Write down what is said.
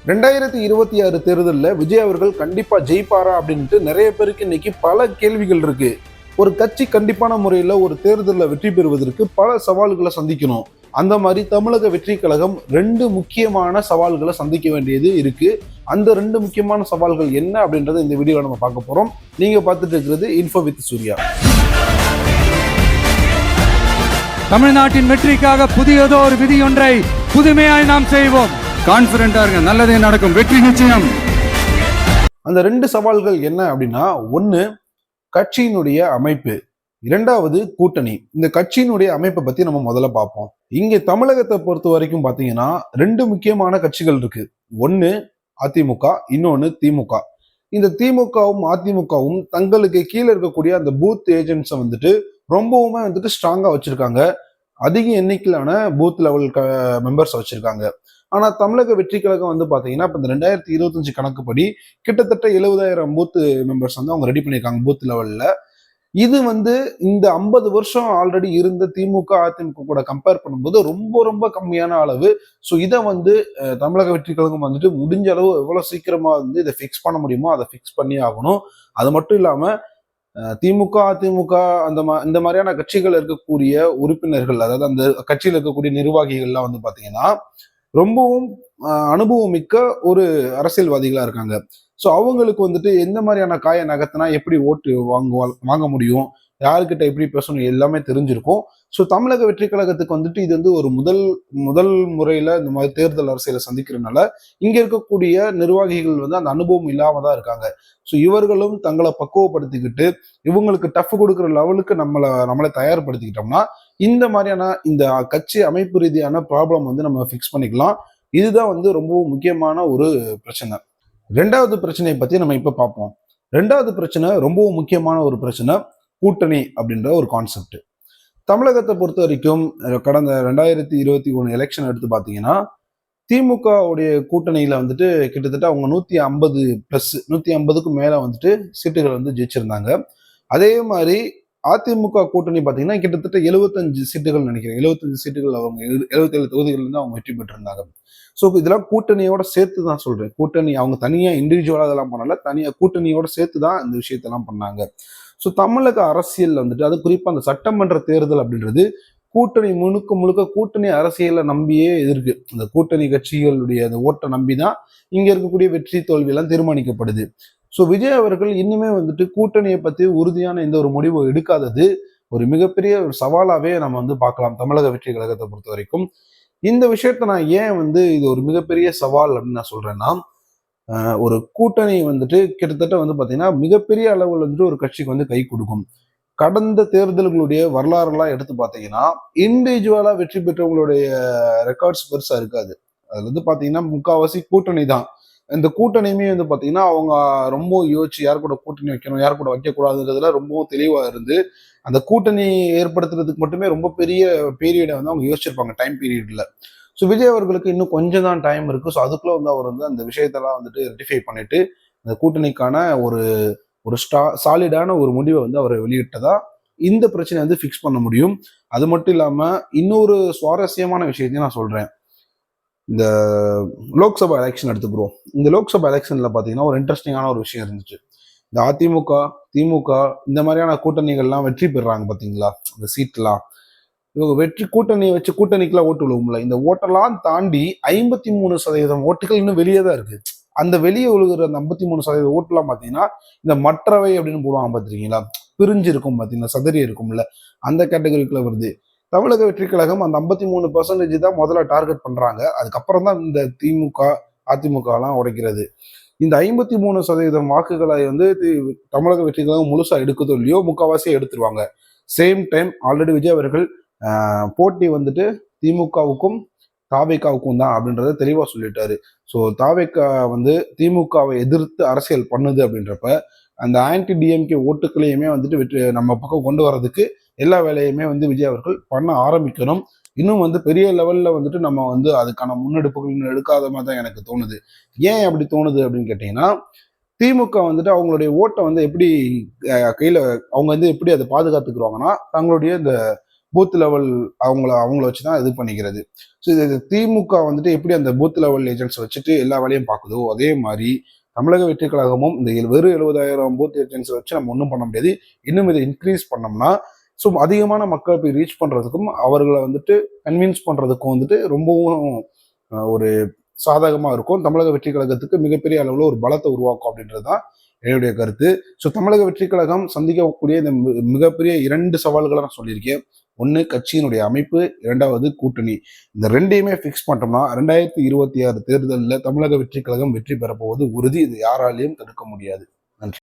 2026 தேர்தலில் விஜய் அவர்கள் கண்டிப்பா ஜெயிப்பாரா அப்படின்ட்டு நிறைய பேருக்கு இன்னைக்கு பல கேள்விகள் இருக்கு. ஒரு கட்சி கண்டிப்பான முறையில் ஒரு தேர்தலில் வெற்றி பெறுவதற்கு பல சவால்களை சந்திக்கணும். அந்த மாதிரி தமிழக வெற்றி கழகம் ரெண்டு முக்கியமான சவால்களை சந்திக்க வேண்டியது இருக்கு. அந்த ரெண்டு முக்கியமான சவால்கள் என்ன அப்படின்றத இந்த வீடியோவில் நம்ம பார்க்க போறோம். நீங்க பார்த்துட்டு இருக்கிறது இன்ஃபோ வித் சூர்யா. தமிழ்நாட்டின் வெற்றிக்காக புதியதோ ஒரு விதி ஒன்றை புதுமையாய் நாம் செய்வோம். கான்பிடண்டா இருங்க, நல்லதே நடக்கும், வெற்றி நிச்சயம். அந்த ரெண்டு சவால்கள் என்ன அப்படின்னா, ஒன்னு கட்சியினுடைய அமைப்பு, இரண்டாவது கூட்டணி. இந்த கட்சியினுடைய அமைப்பை பத்தி நம்ம முதல்ல பார்ப்போம். இங்க தமிழகத்தை பொறுத்த வரைக்கும் பாத்தீங்கன்னா ரெண்டு முக்கியமான கட்சிகள் இருக்கு. ஒன்னு அதிமுக, இன்னொன்னு திமுக. இந்த திமுகவும் அதிமுகவும் தங்களுக்கு கீழே இருக்கக்கூடிய அந்த பூத் ஏஜென்ட்ஸை ரொம்பவுமே ஸ்ட்ராங்கா வச்சிருக்காங்க. அதிக எண்ணிக்கையிலான பூத் லெவல் மெம்பர்ஸ் வச்சிருக்காங்க. ஆனா தமிழக வெற்றி கழகம் பாத்தீங்கன்னா இப்ப இந்த 2025 கணக்குப்படி கிட்டத்தட்ட 70,000 பூத் மெம்பர்ஸ் அவங்க ரெடி பண்ணியிருக்காங்க பூத் லெவல்ல. இது இந்த 50 வருஷம் ஆல்ரெடி இருந்த திமுக அதிமுக கூட கம்பேர் பண்ணும்போது ரொம்ப ரொம்ப கம்மியான அளவு. ஸோ இதை தமிழக வெற்றி கழகம் முடிஞ்ச அளவு எவ்வளவு சீக்கிரமா இதை ஃபிக்ஸ் பண்ண முடியுமோ அதை ஃபிக்ஸ் பண்ணி ஆகணும். அது மட்டும் இல்லாம திமுக அதிமுக இந்த மாதிரியான கட்சிகள் இருக்கக்கூடிய உறுப்பினர்கள், அதாவது அந்த கட்சியில் இருக்கக்கூடிய நிர்வாகிகள்லாம் பாத்தீங்கன்னா ரொம்பவும் அனுபவம் மிக்க ஒரு அரசியல்வாதிகளா இருக்காங்க. ஸோ அவங்களுக்கு எந்த மாதிரியான காய நகர்த்தினா எப்படி ஓட்டு வாங்க முடியும், யாருக்கிட்ட எப்படி பேசணும் எல்லாமே தெரிஞ்சிருக்கும். ஸோ தமிழக வெற்றி கழகத்துக்கு இது ஒரு முதல் முறையில இந்த மாதிரி தேர்தல் அரசியலை சந்திக்கிறதுனால இங்க இருக்கக்கூடிய நிர்வாகிகள் அந்த அனுபவம் இல்லாம தான் இருக்காங்க. ஸோ இவர்களும் தங்களை பக்குவப்படுத்திக்கிட்டு இவங்களுக்கு டஃப் கொடுக்குற லெவலுக்கு நம்மளை தயார்படுத்திக்கிட்டோம்னா இந்த மாதிரியான இந்த கட்சி அமைப்பு ரீதியான ப்ராப்ளம் நம்ம ஃபிக்ஸ் பண்ணிக்கலாம். இதுதான் ரொம்பவும் முக்கியமான ஒரு பிரச்சனை. ரெண்டாவது பிரச்சனையை பத்தி நம்ம இப்ப பார்ப்போம். ரெண்டாவது பிரச்சனை ரொம்பவும் முக்கியமான ஒரு பிரச்சனை, கூட்டணி அப்படின்ற ஒரு கான்செப்ட். தமிழகத்தை பொறுத்த வரைக்கும் கடந்த 2021 எலெக்ஷன் எடுத்து பார்த்தீங்கன்னா திமுக உடைய கூட்டணியில கிட்டத்தட்ட அவங்க 150க்கும் மேல சீட்டுகள் ஜெயிச்சிருந்தாங்க. அதே மாதிரி அதிமுக கூட்டணி பார்த்தீங்கன்னா கிட்டத்தட்ட 75 சீட்டுகள் நினைக்கிறேன். 75 சீட்டுகள் அவங்க 77 தொகுதிகள் அவங்க வெற்றி பெற்றிருந்தாங்க. ஸோ இதெல்லாம் கூட்டணியோட சேர்த்து தான் சொல்றேன். கூட்டணி அவங்க தனியா இண்டிவிஜுவலா இதெல்லாம் பண்ணல, தனியா கூட்டணியோட சேர்த்து தான் இந்த விஷயத்தெல்லாம் பண்ணாங்க. ஸோ தமிழக அரசியல் அது குறிப்பா அந்த சட்டமன்ற தேர்தல் அப்படின்றது கூட்டணி முழுக்க கூட்டணி அரசியலை நம்பியே இருக்கு. அந்த கூட்டணி கட்சிகளுடைய அந்த ஓட்டை நம்பி தான் இங்க இருக்கக்கூடிய வெற்றி தோல்வி எல்லாம் தீர்மானிக்கப்படுது. ஸோ விஜய் அவர்கள் இன்னுமே கூட்டணியை பத்தி உறுதியான எந்த ஒரு முடிவு எடுக்காதது ஒரு மிகப்பெரிய ஒரு சவாலாவே நம்ம பார்க்கலாம் தமிழக வெற்றி கழகத்தை பொறுத்த வரைக்கும். இந்த விஷயத்த நான் ஏன் இது ஒரு மிகப்பெரிய சவால் அப்படின்னு நான் சொல்றேன்னா, ஒரு கூட்டணி கிட்டத்தட்ட பாத்தீங்கன்னா மிகப்பெரிய அளவில் ஒரு கட்சிக்கு கை கொடுக்கும். கடந்த தேர்தல்களுடைய வரலாறுலாம் எடுத்து பார்த்தீங்கன்னா இண்டிவிஜுவலா வெற்றி பெற்றவங்களுடைய ரெக்கார்ட்ஸ் பெருசா இருக்காது. அதுல பாத்தீங்கன்னா முக்காவாசி கூட்டணி தான். இந்த கூட்டணியுமே பாத்தீங்கன்னா அவங்க ரொம்ப யோசிச்சு யார் கூட கூட்டணி வைக்கணும், யார் கூட வைக்கக்கூடாதுன்றதுல ரொம்பவும் தெளிவா இருந்து அந்த கூட்டணி ஏற்படுத்துறதுக்கு மட்டுமே ரொம்ப பெரிய பீரியடை அவங்க யோசிச்சிருப்பாங்க, டைம் பீரியட்ல. ஸோ விஜய் அவர்களுக்கு இன்னும் கொஞ்சம் தான் டைம் இருக்கு. ஸோ அதுக்குள்ள அவர் அந்த விஷயத்தெல்லாம் ரெட்டிஃபை பண்ணிட்டு அந்த கூட்டணிக்கான ஒரு ஒரு சாலிடான ஒரு முடிவை அவர் வெளியிட்டதா இந்த பிரச்சனையை ஃபிக்ஸ் பண்ண முடியும். அது மட்டும் இல்லாம இன்னொரு சுவாரஸ்யமான விஷயத்தையும் நான் சொல்றேன். இந்த லோக்சபா எலெக்ஷன் எடுத்துக்கிறோம். இந்த லோக்சபா எலெக்ஷன்ல பாத்தீங்கன்னா ஒரு இன்ட்ரெஸ்டிங்கான ஒரு விஷயம் இருந்துச்சு. இந்த அதிமுக திமுக இந்த மாதிரியான கூட்டணிகள்லாம் வெற்றி பெறாங்க பாத்தீங்களா, இந்த சீட்லாம் இவங்க வெற்றி கூட்டணியை வச்சு கூட்டணிக்கெல்லாம் ஓட்டு விழுவும்ல, இந்த ஓட்டெல்லாம் தாண்டி 53% ஓட்டுகள் இன்னும் வெளியே தான் இருக்கு. அந்த வெளியே விழுகிற அந்த 53% ஓட்டுலாம் பாத்தீங்கன்னா இந்த மற்றவை அப்படின்னு போடுவாங்க பாத்திருக்கீங்களா, பிரிஞ்சு இருக்கும் பாத்தீங்கன்னா, சதறி இருக்கும்ல, அந்த கேட்டகரிக்குள்ள வருது. தமிழக வெற்றி கழகம் அந்த 53% தான் முதல்ல டார்கெட் பண்றாங்க. அதுக்கப்புறம் தான் இந்த திமுக அதிமுக எல்லாம் உடைக்கிறது. இந்த 53% வாக்குகளை தமிழக வெற்றி கழகம் முழுசா எடுக்குதோ இல்லையோ முக்கால்வாசியை எடுத்துருவாங்க. சேம் டைம் ஆல்ரெடி விஜய் அவர்கள் போட்டி திமுகவுக்கும் தாவேக்காவுக்கும் தான் அப்படின்றத தெளிவா சொல்லிட்டாரு. ஸோ தாவேக்கா திமுகவை எதிர்த்து அரசியல் பண்ணுது அப்படின்றப்ப அந்த ஆன்டி டிஎம்கே ஓட்டுகளையுமே நம்ம பக்கம் கொண்டு வர்றதுக்கு எல்லா வேலையுமே விஜய் அவர்கள் பண்ண ஆரம்பிக்கணும். இன்னும் பெரிய லெவல்ல நம்ம அதுக்கான முன்னெடுப்புகள் எடுக்காத மாதிரி தான் எனக்கு தோணுது. ஏன் அப்படி தோணுது அப்படின்னு கேட்டீங்கன்னா, திமுக அவங்களுடைய ஓட்டை எப்படி கையில அவங்க எப்படி அதை பாதுகாத்துக்குருவாங்கன்னா, தங்களுடைய இந்த பூத் லெவல் அவங்கள வச்சுதான் இது பண்ணிக்கிறது. ஸோ இது திமுக வந்துட்டு எப்படி அந்த பூத் லெவல் ஏஜென்ட்ஸ் வச்சுட்டு எல்லா வேலையும் பார்க்குதோ, அதே மாதிரி தமிழக வெற்றி கழகமும் இந்த வெறும் 70,000 பூத் ஏஜென்ட்ஸ் வச்சு நம்ம ஒன்றும் பண்ண முடியாது. இன்னும் இதை இன்க்ரீஸ் பண்ணோம்னா ஸோ அதிகமான மக்கள் போய் ரீச் பண்றதுக்கும் அவர்களை வந்துட்டு கன்வின்ஸ் பண்றதுக்கும் வந்துட்டு ரொம்பவும் ஒரு சாதகமா இருக்கும். தமிழக வெற்றி கழகத்துக்கு மிகப்பெரிய அளவுல ஒரு பலத்தை உருவாக்கும் அப்படின்றது தான் என்னுடைய கருத்து. ஸோ தமிழக வெற்றி கழகம் சந்திக்கக்கூடிய இந்த மிகப்பெரிய 2 சவால்களை நான் சொல்லியிருக்கேன். ஒன்று கட்சியினுடைய அமைப்பு, 2வது கூட்டணி. இந்த 2யுமே ஃபிக்ஸ் பண்ணிட்டோம்னா 2026 தேர்தலில் தமிழக வெற்றி கழகம் வெற்றி பெறப்போவது உறுதி. இது யாராலையும் தடுக்க முடியாது.